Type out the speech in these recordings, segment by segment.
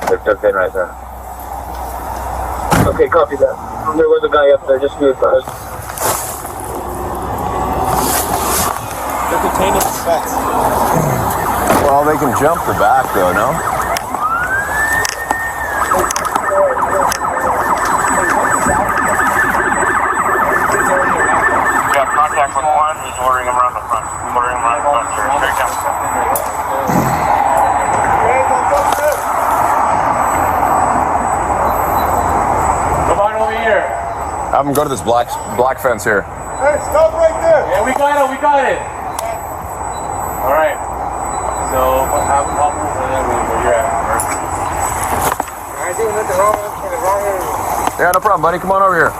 They're tucked in right there. Okay, copy that. There was a guy up there, just move fast. They're containing the fence. Well, they can jump the back though, no? Got contact with one, he's ordering him around the front. Ordering him around the front, sir. Straight down. Come on over here. Have them go to this black fence here. Hey, stop right there. Yeah, we got it. All right. So, have a couple, and then where you're at. I think nothing wrong in the wrong area. Yeah, no problem, buddy. Come on over here.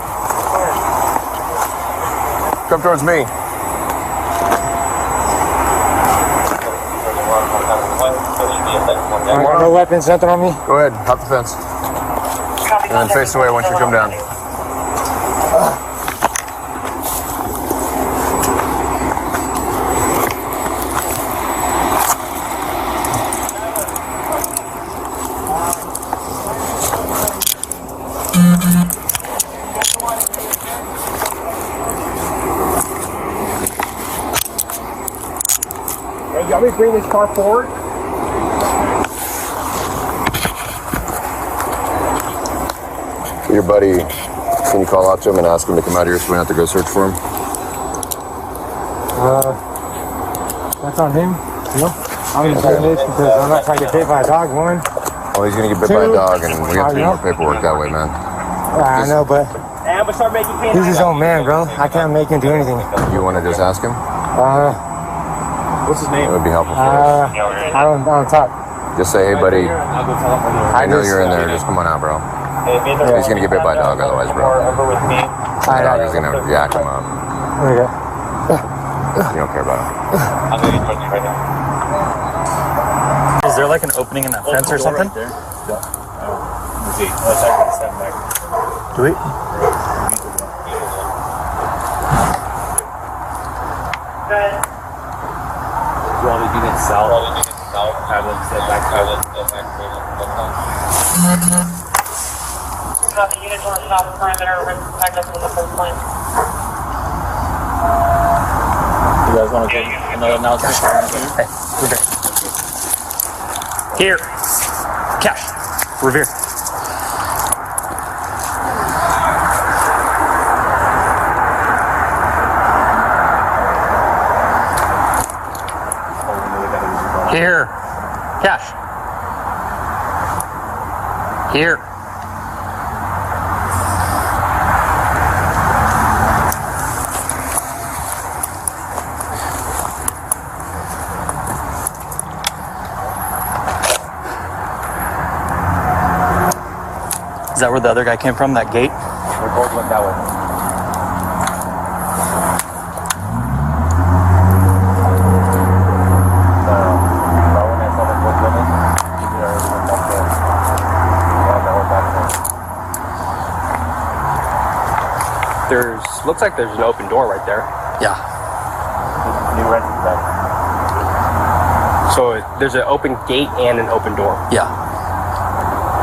Come towards me. No weapons, nothing on me. Go ahead, hop the fence. And then face away once you come down. Hey, you want me to bring this car forward? Your buddy, can you call out to him and ask him to come out here so we don't have to go search for him? That's on him. No? I'm just doing this because I'm not trying to get bit by a dog, one. Well, he's gonna get bit by a dog, and we have to do more paperwork that way, man. I know, but he's his own man, bro. I can't make him do anything. You want to just ask him? What's his It name? would be helpful for us. I don't talk. Just say, hey, buddy, I know you're in there. Just come on out, bro. He's gonna get bit by a dog otherwise, bro. The dog is gonna yak him up. Okay. You don't care about him. Is there like an opening in that fence or something? Do we? All the units south. Have them set back. Copy, units on the south perimeter, contact us with the first point. You guys want to get another announcement? Hey, Revere. Here. Cash. Revere. Here. Cash. Here. Is that where the other guy came from, that gate? We both went that way. Looks like there's an open door right there. Yeah. New rented back. So there's an open gate and an open door. Yeah.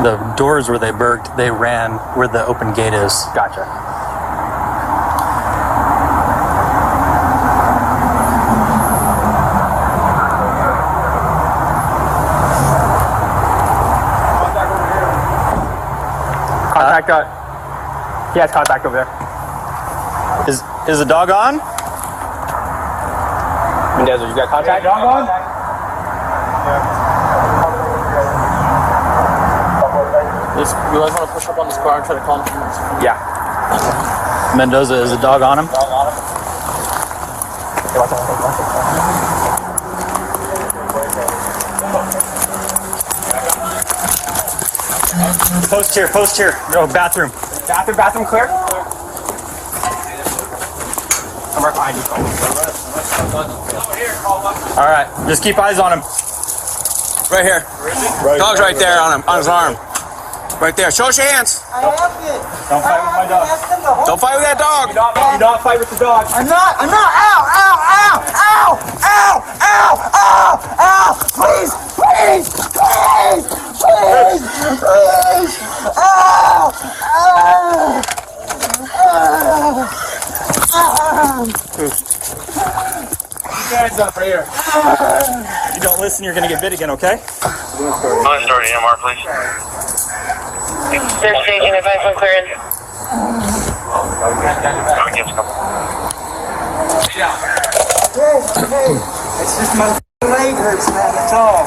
The doors where they burged, they ran where the open gate is. Gotcha. Contact, he has contact over there. Is the dog on? Mendoza, you got contact? Dog on? You guys want to push up on this car and try to call him? Yeah. Mendoza, is the dog on him? Post here. No, bathroom. Bathroom clear? I'm right behind you. All right, just keep eyes on him. Right here. Dog's right there on him, on his arm. Right there. Show us your hands. I have it. Don't fight with my dog. Don't fight with that dog. Do not fight with the dog. I'm not. Ow, ow, ow, ow, ow, ow, ow, ow. Please. Hands up right here. If you don't listen, you're gonna get bit again, okay? Police authority, MR, please. They're staging advice on clearance. It's just my leg hurts, man. That's all.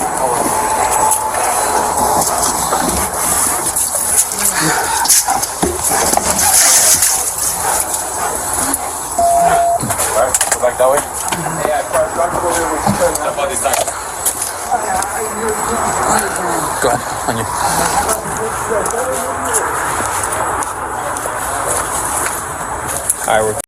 Go back that way. Yeah, how about this time? Go ahead, on you. Alright,